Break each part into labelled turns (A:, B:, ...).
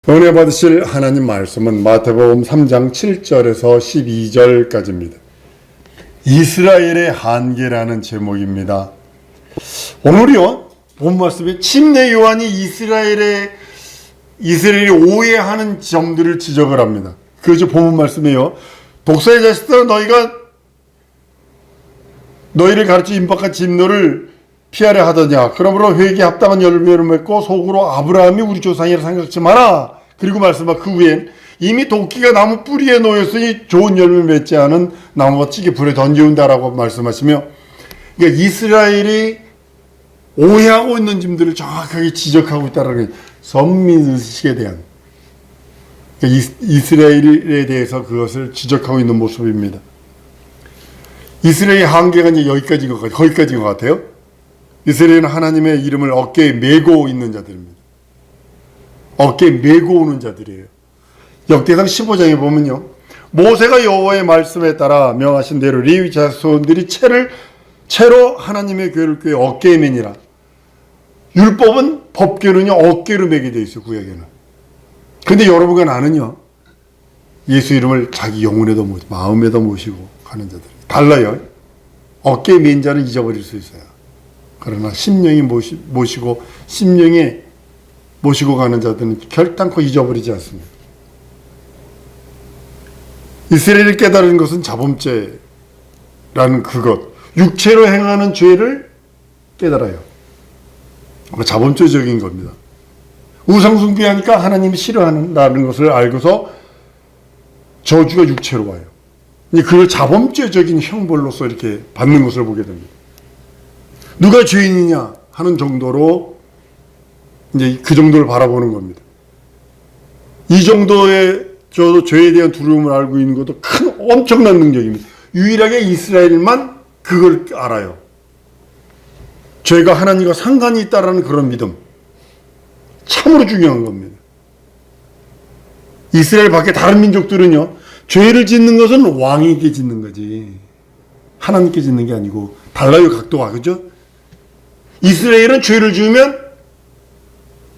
A: 은혜 받으실 하나님 말씀은 마태복음 3장 7절에서 12절까지입니다. 이스라엘의 한계라는 제목입니다. 오늘요 본 말씀에 침례 요한이 이스라엘이 오해하는 점들을 지적을 합니다. 그래서 본 말씀이에요. 독사의 자식들아, 너희를 가르쳐 임박한 진노를 피하려 하더냐. 그러므로 회개에 합당한 열매를 맺고 속으로 아브라함이 우리 조상이라 생각지 마라. 그리고 말씀하 그 후엔 이미 도끼가 나무 뿌리에 놓였으니 좋은 열매 맺지 않은 나무가 찌개 불에 던지운다라고 말씀하시며, 그러니까 이스라엘이 오해하고 있는 점들을 정확하게 지적하고 있다는 게 선민의식에 대한, 그러니까 이스라엘에 대해서 그것을 지적하고 있는 모습입니다. 이스라엘의 한계가 이제 거기까지인 것 같아요. 이스라엘은 하나님의 이름을 어깨에 메고 있는 자들입니다. 어깨에 메고 오는 자들이에요. 역대상 15장에 보면요, 모세가 여호와의 말씀에 따라 명하신 대로 레위 자손들이 채로 하나님의 교회를 어깨에 매니라. 율법은, 법궤는요 어깨로 매게 돼 있어요. 구약에는. 근데 여러분과 나는요 예수 이름을 자기 영혼에도 모시고 마음에도 모시고 가는 자들 달라요. 어깨에 맨 자는 잊어버릴 수 있어요. 그러나 심령이 모시고 심령에 모시고 가는 자들은 결단코 잊어버리지 않습니다. 이스라엘이 깨달은 것은 자범죄라는 그것, 육체로 행하는 죄를 깨달아요. 자범죄적인 겁니다. 우상숭배하니까 하나님이 싫어한다는 것을 알고서 저주가 육체로 와요. 그걸 자범죄적인 형벌로서 이렇게 받는 것을 보게 됩니다. 누가 죄인이냐 하는 정도로 이제 그 정도를 바라보는 겁니다. 이 정도의 저도 죄에 대한 두려움을 알고 있는 것도 엄청난 능력입니다. 유일하게 이스라엘만 그걸 알아요. 죄가 하나님과 상관이 있다라는 그런 믿음. 참으로 중요한 겁니다. 이스라엘 밖에 다른 민족들은요, 죄를 짓는 것은 왕에게 짓는 거지 하나님께 짓는 게 아니고 달라요, 각도가. 그죠? 이스라엘은 죄를 지으면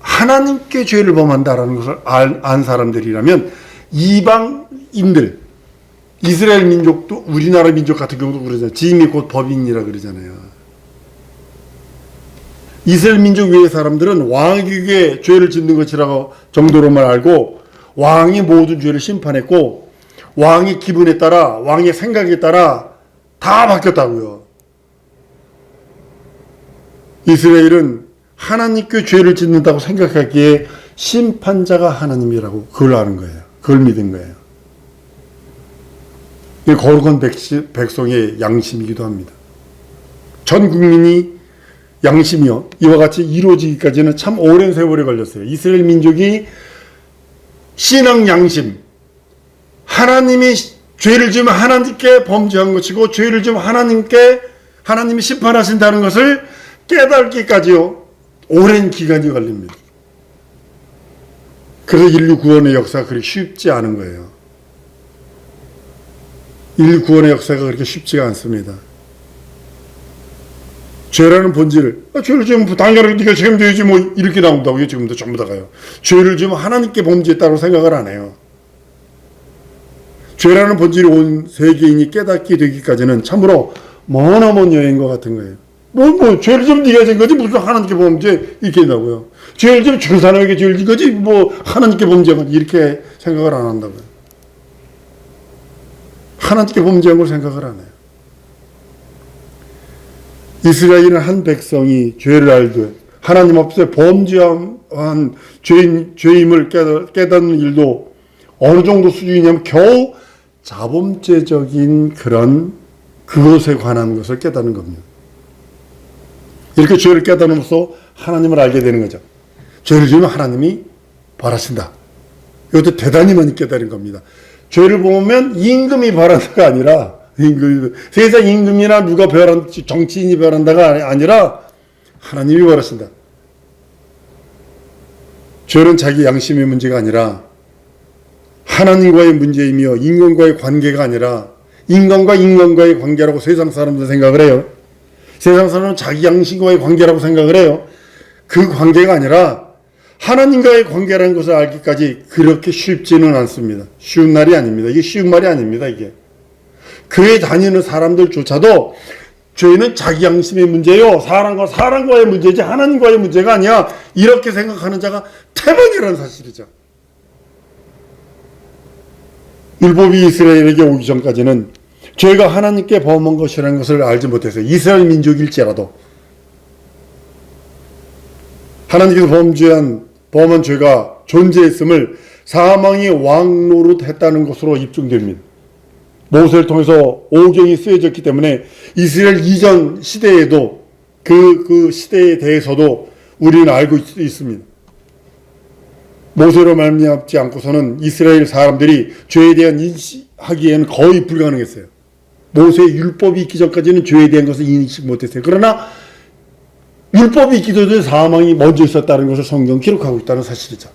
A: 하나님께 죄를 범한다라는 것을 안 사람들이라면, 이방인들, 이스라엘 민족도 우리나라 민족 같은 경우도 그러잖아요. 짐이 곧 법인이라 그러잖아요. 이스라엘 민족 외의 사람들은 왕에게 죄를 짓는 것이라고 정도로만 알고, 왕이 모든 죄를 심판했고 왕의 기분에 따라, 왕의 생각에 따라 다 바뀌었다고요. 이스라엘은 하나님께 죄를 짓는다고 생각하기에 심판자가 하나님이라고 그걸 아는 거예요. 그걸 믿은 거예요. 이게 거룩한 백성의 양심이기도 합니다. 전 국민이 양심이요, 이와 같이 이루어지기까지는 참 오랜 세월이 걸렸어요. 이스라엘 민족이 신앙 양심, 하나님이 죄를 지으면 하나님께 범죄한 것이고 죄를 지으면 하나님이 심판하신다는 것을 깨닫기까지요 오랜 기간이 걸립니다. 그래서 인류 구원의 역사가 그렇게 쉽지 않은 거예요. 인류 구원의 역사가 그렇게 쉽지가 않습니다. 죄라는 본질을, 죄를 지으면 당연히 네가 책임져야지 뭐 이렇게 나온다고요. 지금도 전부 다 가요. 죄를 지으면 하나님께 범죄했다고 생각을 안 해요. 죄라는 본질이 온 세계인이 깨닫게 되기까지는 참으로 머나먼 여행과 같은 거예요. 죄를 지으면 네가 진 거지 무슨 하나님께 범죄 이렇게 된다고요. 죄를 지으면 저 사람에게 죄를 진 거지 뭐 하나님께 범죄한 거지 이렇게 생각을 안 한다고요. 하나님께 범죄한 걸 생각을 안 해요. 이스라엘은 한 백성이 죄를 알되 하나님 앞에 범죄한 죄임을 깨닫는 일도 어느 정도 수준이냐면 겨우 자범죄적인 그것에 관한 것을 깨닫는 겁니다. 이렇게 죄를 깨달음으로써 하나님을 알게 되는 거죠. 죄를 지으면 하나님이 벌하신다. 이것도 대단히 많이 깨달은 겁니다. 죄를 보면 임금이 벌한다가 아니라, 세상 임금이나 누가 정치인이 벌한다가 아니라 하나님이 벌하신다. 죄는 자기 양심의 문제가 아니라 하나님과의 문제이며 인간과의 관계가 아니라 인간과 인간과의 관계라고 세상 사람들 생각을 해요. 세상 사람은 자기 양심과의 관계라고 생각을 해요. 그 관계가 아니라 하나님과의 관계라는 것을 알기까지 그렇게 쉽지는 않습니다. 쉬운 날이 아닙니다. 이게 쉬운 말이 아닙니다. 이게 교회 다니는 사람들조차도 죄는 자기 양심의 문제요, 사람과의 문제지 하나님과의 문제가 아니야, 이렇게 생각하는 자가 태반이라는 사실이죠. 율법이 이스라엘에게 오기 전까지는 죄가 하나님께 범한 것이라는 것을 알지 못했어요. 이스라엘 민족일지라도 하나님께서 범한 죄가 존재했음을 사망이 왕노릇했다는 것으로 입증됩니다. 모세를 통해서 오경이 쓰여졌기 때문에 이스라엘 이전 시대에도 그 시대에 대해서도 우리는 알고 있습니다. 모세로 말미암지 않고서는 이스라엘 사람들이 죄에 대한 인식하기에는 거의 불가능했어요. 모세의 율법이 있기 전까지는 죄에 대한 것을 인식 못했어요. 그러나 율법이 있기 전에 사망이 먼저 있었다는 것을 성경 기록하고 있다는 사실이죠.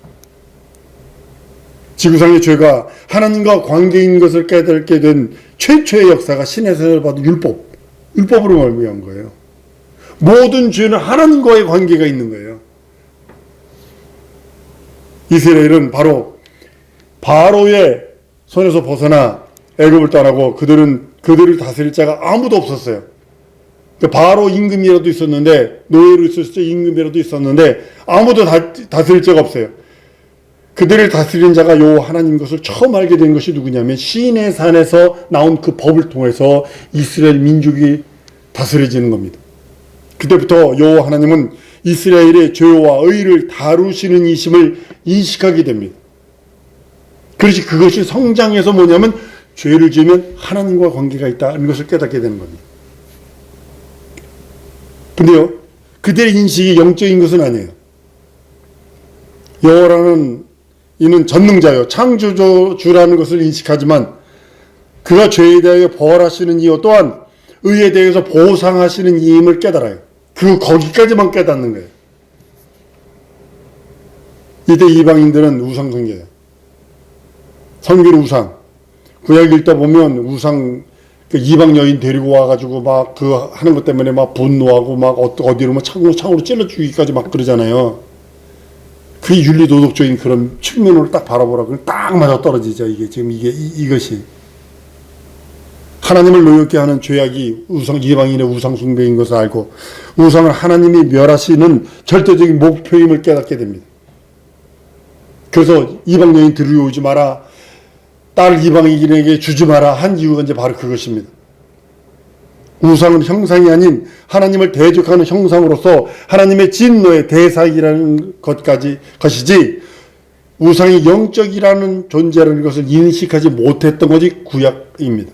A: 지구상의 죄가 하나님과 관계인 것을 깨닫게 된 최초의 역사가 신에서 받은 율법으로 말미암은 거예요. 모든 죄는 하나님과의 관계가 있는 거예요. 이스라엘은 바로 바로의 손에서 벗어나 애굽을 떠나고 그들을 다스릴 자가 아무도 없었어요. 바로 임금이라도 있었는데, 노예로 있을 때 임금이라도 있었는데 아무도 다스릴 자가 없어요. 그들을 다스린 자가 요 하나님 것을 처음 알게 된 것이 누구냐면 시내 산에서 나온 그 법을 통해서 이스라엘 민족이 다스려지는 겁니다. 그때부터 요 하나님은 이스라엘의 죄와 의를 다루시는 이심을 인식하게 됩니다. 그것이 성장해서 뭐냐면 죄를 지으면 하나님과 관계가 있다는 것을 깨닫게 되는 겁니다. 근데요, 그들의 인식이 영적인 것은 아니에요. 여호와라는 이는 전능자요 창조주라는 것을 인식하지만 그가 죄에 대하여 벌하시는 이유 또한 의에 대해서 보상하시는 이임을 깨달아요. 거기까지만 깨닫는 거예요. 이때 이방인들은 우상 숭배예요. 성기를 우상. 구약 읽다 보면 우상 이방 여인 데리고 와가지고 막 하는 것 때문에 막 분노하고 막 어디로 막 창으로 찔러 죽이기까지 막 그러잖아요. 그게 윤리도덕적인 그런 측면으로 딱 바라보라. 그럼 딱 맞아 떨어지죠. 이것이. 하나님을 노엽게 하는 죄악이 이방인의 우상숭배인 것을 알고 우상을 하나님이 멸하시는 절대적인 목표임을 깨닫게 됩니다. 그래서 이방 여인 들여오지 마라, 딸 이방인에게 주지 마라 한 이유가 이제 바로 그것입니다. 우상은 형상이 아닌 하나님을 대적하는 형상으로서 하나님의 진노의 대상이라는 것이지 우상이 영적이라는 존재라는 것을 인식하지 못했던 것이 구약입니다.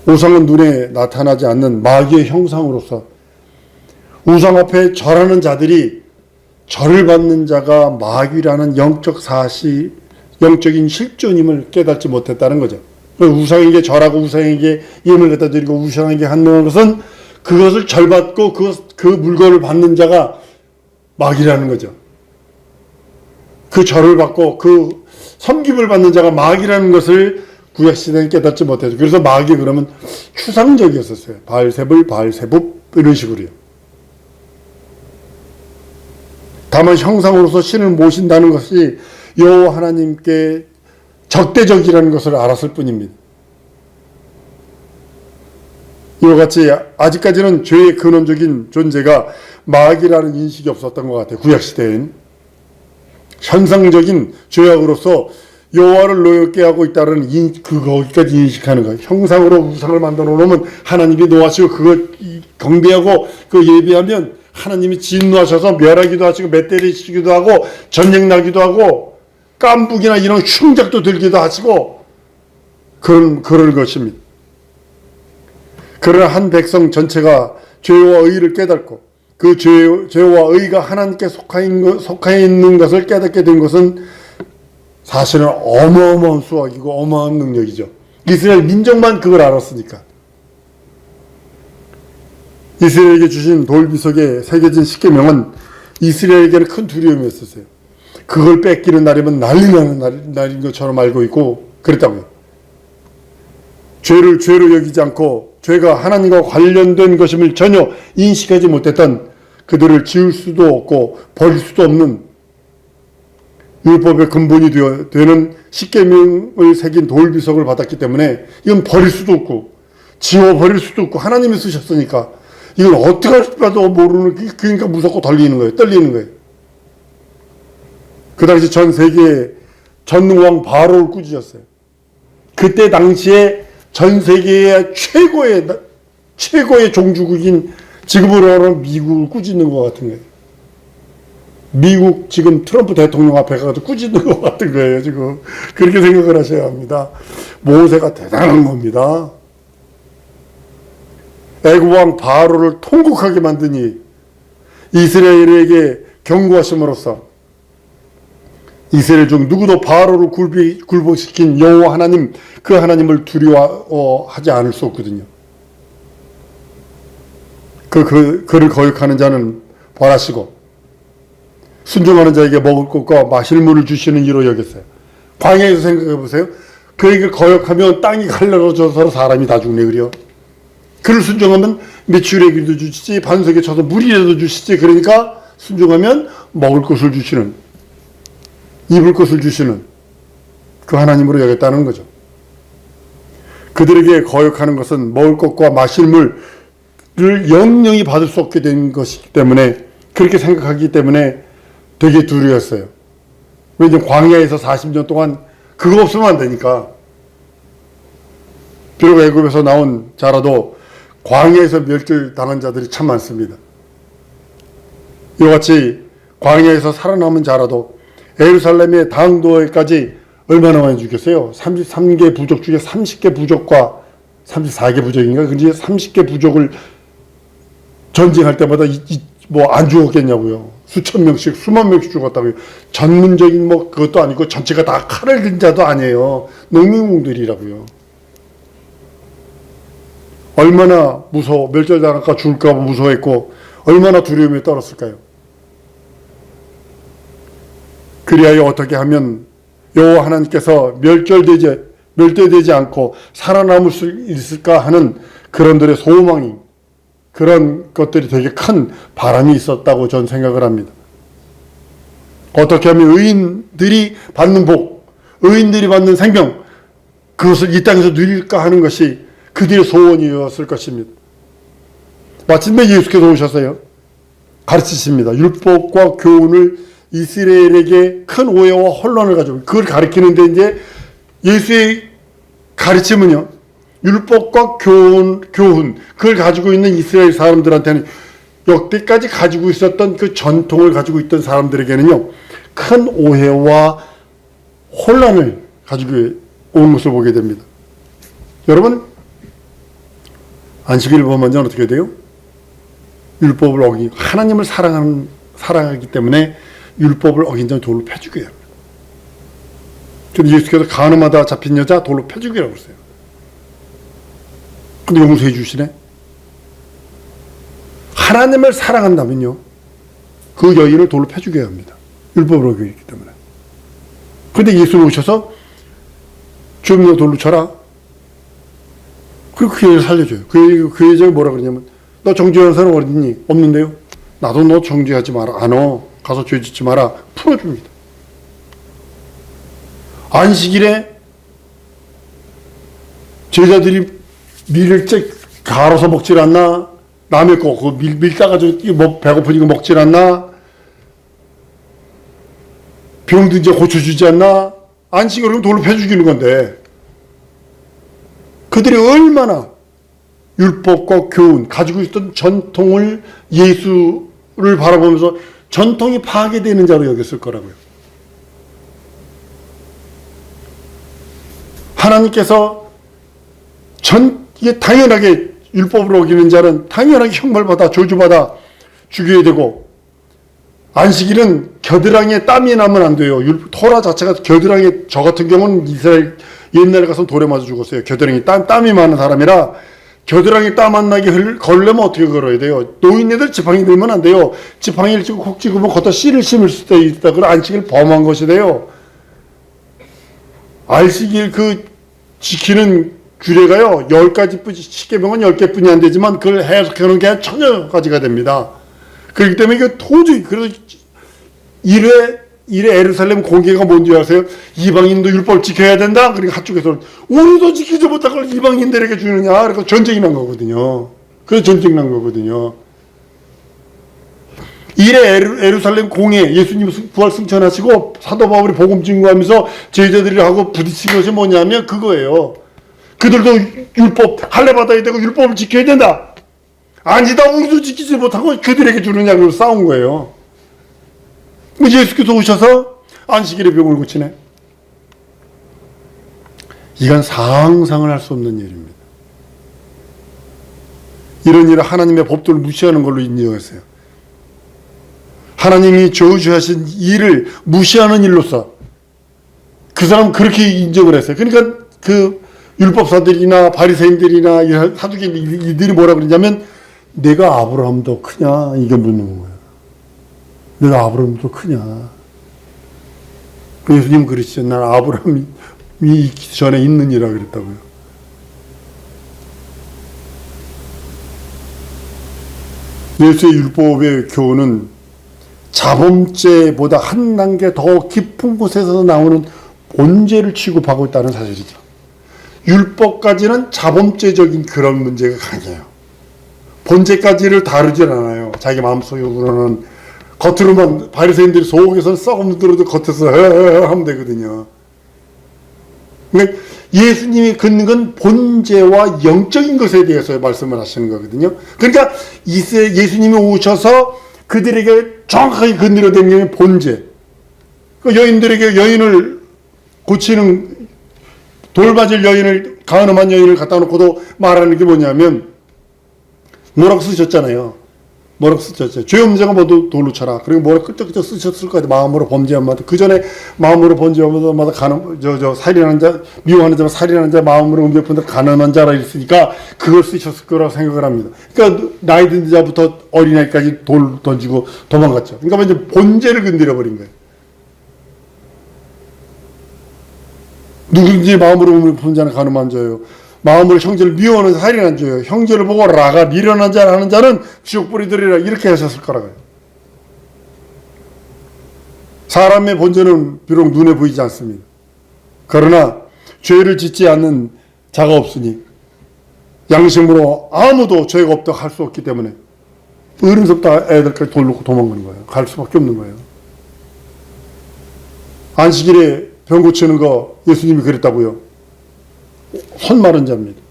A: 우상은 눈에 나타나지 않는 마귀의 형상으로서 우상 앞에 절하는 자들이 절을 받는 자가 마귀라는 영적인 실존임을 깨닫지 못했다는 거죠. 우상에게 절하고 우상에게 예물을 갖다 드리고 우상에게 한명한 것은 그것을 절받고 그 물건을 받는 자가 마귀라는 거죠. 그 절을 받고 그 섬김을 받는 자가 마귀라는 것을 구약시대는 깨닫지 못해서 그래서 마귀 그러면 추상적이었었어요. 바알세불 이런 식으로요. 다만 형상으로서 신을 모신다는 것이 여호와 하나님께 적대적이라는 것을 알았을 뿐입니다. 이와 같이 아직까지는 죄의 근원적인 존재가 마귀라는 인식이 없었던 것 같아요. 구약시대엔 현상적인 죄악으로서 여호와를 노엽게 하고 있다는 거기까지 인식하는 거예요. 형상으로 우상을 만들어 놓으면 하나님이 노하시고 그걸 경배하고 그 예배하면 하나님이 진노하셔서 멸하기도 하시고 맷때리시기도 하고 전쟁 나기도 하고 깐북이나 이런 흉작도 들기도 하시고 그럴 것입니다. 그러나 한 백성 전체가 죄와 의를 깨닫고 그 죄와 의가 하나님께 속해 있는 것을 깨닫게 된 것은 사실은 어마어마한 수확이고 어마어마한 능력이죠. 이스라엘 민족만 그걸 알았으니까. 이스라엘에게 주신 돌비석에 새겨진 십계명은 이스라엘에게는 큰 두려움이었었어요. 그걸 뺏기는 날이면 난리 나는 날인 것처럼 알고 있고 그랬다고요. 죄를 죄로 여기지 않고 죄가 하나님과 관련된 것임을 전혀 인식하지 못했던 그들을 지을 수도 없고 버릴 수도 없는 율법의 근본이 되는 십계명을 새긴 돌비석을 받았기 때문에 이건 버릴 수도 없고 지워버릴 수도 없고 하나님이 쓰셨으니까 이걸 어떻게 할지도 모르는, 그러니까 무섭고 떨리는 거예요. 그 당시 전 세계에 전능왕 바로를 꾸짖었어요. 그때 당시에 전 세계의 최고의 종주국인 지금으로는 미국을 꾸짖는 것 같은 거예요. 미국 지금 트럼프 대통령 앞에 가서 꾸짖는 것 같은 거예요, 지금. 그렇게 생각을 하셔야 합니다. 모세가 대단한 겁니다. 애굽왕 바로를 통곡하게 만드니 이스라엘에게 경고하심으로써 이스라엘 중 누구도 바로를 굴복시킨 여호와 하나님, 그 하나님을 두려워하지 않을 수 없거든요. 그를 거역하는 자는 벌하시고 순종하는 자에게 먹을 것과 마실 물을 주시는 이로 여겼어요. 광야에서 생각해 보세요. 그에게 거역하면 땅이 갈라져서 사람이 다 죽네, 그래요. 그를 순종하면 메추라기도 주시지, 반석에 쳐서 물이라도 주시지. 그러니까 순종하면 먹을 것을 주시는, 입을 것을 주시는 그 하나님으로 여겼다는 거죠. 그들에게 거역하는 것은 먹을 것과 마실 물을 영영히 받을 수 없게 된 것이기 때문에, 그렇게 생각하기 때문에 되게 두려웠어요. 왜냐면 광야에서 40년 동안 그거 없으면 안 되니까. 비록 애굽에서 나온 자라도 광야에서 멸절당한 자들이 참 많습니다. 이와 같이 광야에서 살아남은 자라도 예루살렘의 당도에까지 얼마나 많이 죽였어요? 33개 부족 중에 30개 부족과 34개 부족인가? 그런지 30개 부족을 전쟁할 때마다 안 죽었겠냐고요. 수천 명씩, 수만 명씩 죽었다고요. 전문적인 그것도 아니고 전체가 다 칼을 든 자도 아니에요. 농민공들이라고요. 얼마나 멸절당할까 죽을까 무서워했고 얼마나 두려움에 떨었을까요? 그리하여 어떻게 하면 여호와 하나님께서 멸절되지 않고 살아남을 수 있을까 하는 그런들의 소망이, 그런 것들이 되게 큰 바람이 있었다고 저는 생각을 합니다. 어떻게 하면 의인들이 받는 복, 의인들이 받는 생명, 그것을 이 땅에서 누릴까 하는 것이 그들의 소원이었을 것입니다. 마침내 예수께서 오셨어요. 가르치십니다. 율법과 교훈을 이스라엘에게 큰 오해와 혼란을 가지고, 그걸 가르치는데 이제 예수의 가르침은요, 율법과 교훈, 그걸 가지고 있는 이스라엘 사람들한테는, 역대까지 가지고 있었던 그 전통을 가지고 있던 사람들에게는요, 큰 오해와 혼란을 가지고 온 것을 보게 됩니다. 여러분, 안식일을 보면 어떻게 돼요? 율법을 어기고, 하나님을 사랑하기 때문에 율법을 어긴 자는 돌로 패죽여야 합니다. 근데 예수께서 간음하다 잡힌 여자 돌로 패죽이라고 그랬어요. 근데 용서해 주시네. 하나님을 사랑한다면요, 그 여인을 돌로 패죽여야 합니다. 율법을 어기기 때문에. 근데 예수를 오셔서 좀 돌로 쳐라. 그리고 그 여자를 살려줘요. 그 여자가 뭐라 그러냐면, 너 정죄한 사람 어딨니? 없는데요. 나도 너 정죄하지 마라. 가서 죄 짓지 마라. 풀어줍니다. 안식일에 제자들이 밀을 갈아서 먹질 않나? 남의 거, 그 밀 따가지고 배고프니까 먹질 않나? 병든 자 고쳐주지 않나? 안식일을 그럼 돌로 패죽이는 건데, 그들이 얼마나 율법과 교훈, 가지고 있던 전통을, 예수를 바라보면서 전통이 파괴되는 자로 여겼을 거라고요. 하나님께서 이게 당연하게 율법을 어기는 자는 당연하게 형벌받아, 저주받아 죽여야 되고, 안식일은 겨드랑이에 땀이 나면 안 돼요. 토라 자체가 겨드랑이, 저 같은 경우는 이스라엘 옛날에 가서 돌에 맞아 죽었어요. 겨드랑이 땀이 많은 사람이라 겨드랑이 땀 안 나게 걸려면 어떻게 걸어야 돼요? 노인네들 지팡이 들면 안 돼요. 지팡이를 찍고 콕 찍으면 걷다 씨를 심을 수도 있다. 그럼 안식일 범한 것이 돼요. 안식일 지키는 규례가요, 10가지 뿐이, 십계명은 10개뿐이 안 되지만 그걸 해석하는 게 1000여 가지가 됩니다. 그렇기 때문에 이게 도저히, 그래서 이래 예루살렘 공개가 뭔지 아세요? 이방인도 율법 지켜야 된다. 그러니까 한쪽에서는 우리도 지키지 못한 걸 이방인들에게 주느냐. 그러니까 전쟁이 난 거거든요. 그래서 전쟁 난 거거든요. 이래 예루살렘 공예, 예수님 부활 승천하시고 사도 바울이 복음 증거하면서 제자들하고 부딪힌 것이 뭐냐면 그거예요. 그들도 율법 할례 받아야 되고 율법을 지켜야 된다. 아니다, 우리도 지키지 못하고 그들에게 주느냐, 그걸 싸운 거예요. 예수께서 오셔서 안식일에 병을 고치네. 이건 상상을 할 수 없는 일입니다. 이런 일을 하나님의 법도를 무시하는 걸로 인정했어요. 하나님이 저주하신 일을 무시하는 일로서 그 사람은 그렇게 인정을 했어요. 그러니까 그 율법사들이나 바리새인들이나 사두개인들 이들이 뭐라 그러냐면 내가 아브라함도 크냐 이게 묻는 거예요. 내가 아브라함도 크냐. 예수님 그러시죠. 난 아브라함이 있기 전에 있느니라 그랬다고요. 예수의 율법의 교훈은 자범죄보다 한 단계 더 깊은 곳에서 나오는 본죄를 취급하고 있다는 사실이죠. 율법까지는 자범죄적인 그런 문제가 강해요. 본죄까지를 다루질 않아요. 자기 마음속으로는 겉으로만 바리새인들이 속에서는 썩은 들어도 겉에서 하면 되거든요. 그러니까 예수님이 긋는 건 본죄와 영적인 것에 대해서 말씀을 하시는 거거든요. 그러니까 예수님이 오셔서 그들에게 정확하게 건드려댄 게 본죄. 그 여인들에게 여인을 고치는 돌맞을 여인을 가늠한 여인을 갖다 놓고도 말하는 게 뭐냐면 뭐라고 쓰셨잖아요. 뭐라고 쓰셨죠. 죄 없는 자가 모두 돌로 쳐라. 그리고 뭐라고 끄적끄적 쓰셨을 거예요. 마음으로 범죄한 마다. 그 전에 마음으로 범죄한 마다 살인하는 자, 미워하는 자, 살인하는 자, 마음으로 음죄꾼들 가늠한 자라 있으니까 그걸 쓰셨을 거라고 생각을 합니다. 그러니까 나이 든 자부터 어린아이까지 돌 던지고 도망갔죠. 그러니까 이제 본죄를 건드려 버린 거예요. 누구든지 마음으로 음죄한 자는 가늠한 자예요. 마음으로 형제를 미워하는 자, 살인한 자예요. 형제를 보고 라가 미련한 자라 하는 자는 지옥불이 들이라 이렇게 하셨을 거라고요. 사람의 본죄는 비록 눈에 보이지 않습니다. 그러나 죄를 짓지 않는 자가 없으니 양심으로 아무도 죄가 없다고 할 수 없기 때문에 어른부터 애들까지 돌 놓고 도망가는 거예요. 갈 수밖에 없는 거예요. 안식일에 병 고치는 거 예수님이 그랬다고요. 손마른 자입니다.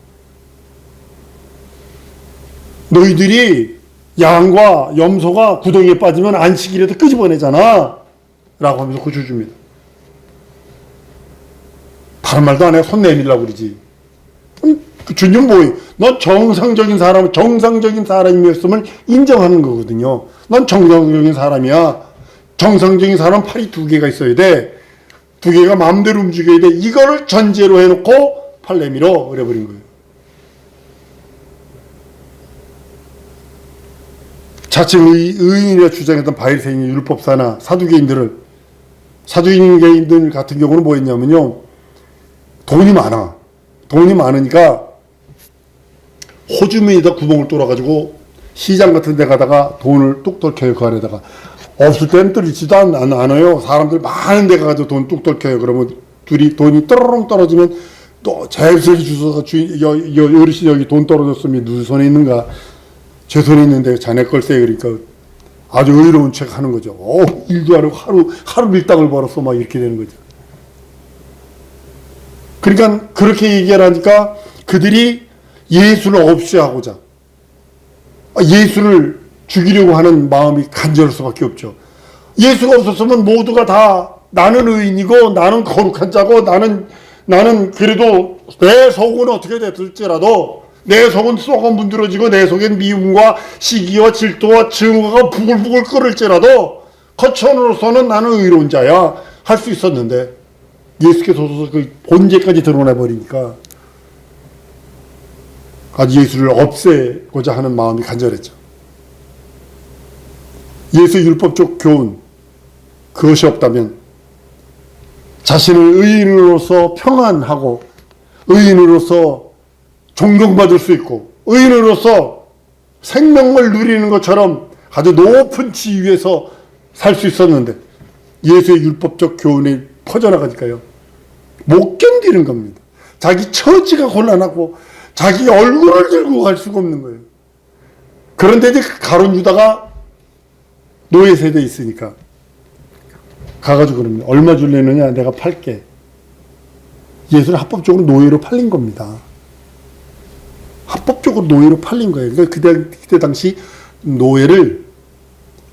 A: 너희들이 양과 염소가 구덩이에 빠지면 안식일에도 끄집어내잖아 라고 하면서 고쳐줍니다. 다른 말도 안 해. 손 내밀라고 그러지. 그 주님 뭐예요? 넌 정상적인 사람이었음을 인정하는 거거든요. 넌 정상적인 사람이야. 정상적인 사람은 팔이 2개가 있어야 돼. 2개가 마음대로 움직여야 돼. 이거를 전제로 해놓고 팔 내밀어 그래버린 거예요. 자칭 의인이라 주장했던 바리새인 율법사나 사두개인들 같은 경우는 뭐였냐면요, 돈이 많으니까 호주머니에다 구멍을 뚫어가지고 시장 같은 데 가다가 돈을 뚝 떨켜요. 그 안에다가 없을 때는 뚫리지도 않아요. 사람들 많은 데 가가지고 돈 뚝 떨켜요. 그러면 돈이 떠르릉 떨어지면 또 제일소리 주워서 어르신 여기 돈 떨어졌으면 누구 손에 있는가? 제 손에 있는데 자네 걸세. 그러니까 아주 의로운 척 하는 거죠. 일도 안 하고 하루 밀당을 벌었어. 막 이렇게 되는 거죠. 그러니까 그렇게 얘기를 하니까 그들이 예수를 없이 하고자 예수를 죽이려고 하는 마음이 간절할 수밖에 없죠. 예수가 없었으면 모두가 다 나는 의인이고 나는 거룩한 자고 나는 그래도 내 속은 어떻게 됐을지라도 내 속은 썩어 문드러지고 내 속엔 미움과 시기와 질투와 증오가 부글부글 끓을지라도 거천으로서는 나는 의로운 자야 할 수 있었는데 예수께서 오셔서 그 본죄까지 드러내 버리니까 아주 예수를 없애고자 하는 마음이 간절했죠. 예수 율법적 교훈 그것이 없다면 자신을 의인으로서 평안하고 의인으로서 존경받을 수 있고 의인으로서 생명을 누리는 것처럼 아주 높은 지위에서 살 수 있었는데 예수의 율법적 교훈이 퍼져나가니까요. 못 견디는 겁니다. 자기 처지가 곤란하고 자기 얼굴을 들고 갈 수가 없는 거예요. 그런데 이제 가룟 유다가 노예 세대에 있으니까 가가지고 그럽니다. 얼마 줄래느냐? 내가 팔게. 예수는 합법적으로 노예로 팔린 겁니다. 합법적으로 노예로 팔린 거예요. 그러니까 그때 당시 노예를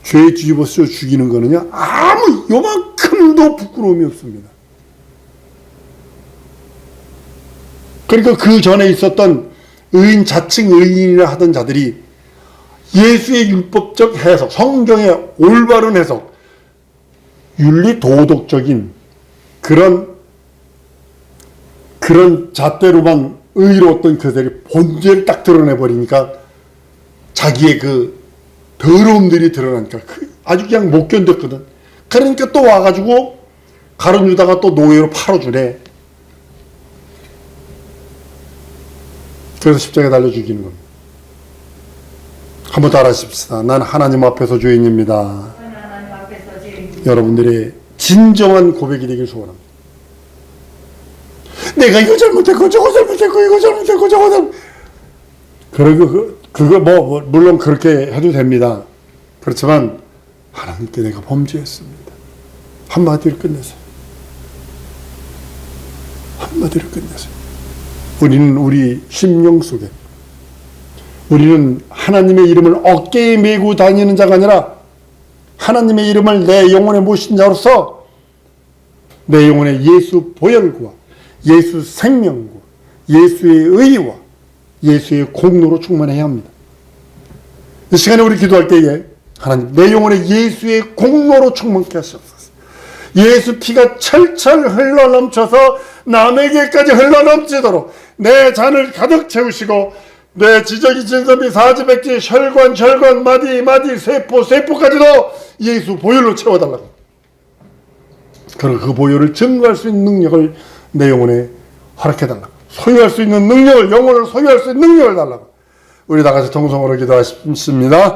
A: 죄에 뒤집어서 죽이는 거는요, 아무 요만큼도 부끄러움이 없습니다. 그러니까 그 전에 있었던 의인, 자칭 의인이라 하던 자들이 예수의 율법적 해석, 성경의 올바른 해석, 윤리 도덕적인 그런 잣대로만 의로웠던 그들이 본질을 딱 드러내버리니까 자기의 그 더러움들이 드러나니까 아주 그냥 못 견뎠거든. 그러니까 또 와가지고 가룟 유다가 또 노예로 팔아주네. 그래서 십자가에 달려 죽이는 겁니다. 한번 따라하십시다. 난 하나님 앞에서 죄인입니다. 여러분들의 진정한 고백이 되길 소원합니다. 내가 이거 잘못했고 저거 잘못했고 이거 잘못했고 저거 잘못. 그리고 그거 물론 그렇게 해도 됩니다. 그렇지만 하나님께 내가 범죄했습니다. 한마디로 끝내세요. 한마디로 끝내세요. 우리는 우리 심령 속에 우리는 하나님의 이름을 어깨에 메고 다니는 자가 아니라 하나님의 이름을 내 영혼에 모신 자로서 내 영혼에 예수 보혈과 예수 생명과 예수의 의와 예수의 공로로 충만해야 합니다. 이 시간에 우리 기도할 때에 하나님 내 영혼에 예수의 공로로 충만케 하시옵소서. 예수 피가 철철 흘러넘쳐서 남에게까지 흘러넘치도록 내 잔을 가득 채우시고 내 지적이 진섭이 사지백지 혈관 마디 세포까지도 예수 보혈로 채워달라고. 그리고 그 보혈을 증거할 수 있는 능력을 내 영혼에 허락해달라고. 소유할 수 있는 능력을, 영혼을 소유할 수 있는 능력을 달라고. 우리 다 같이 통성으로 기도하십니다.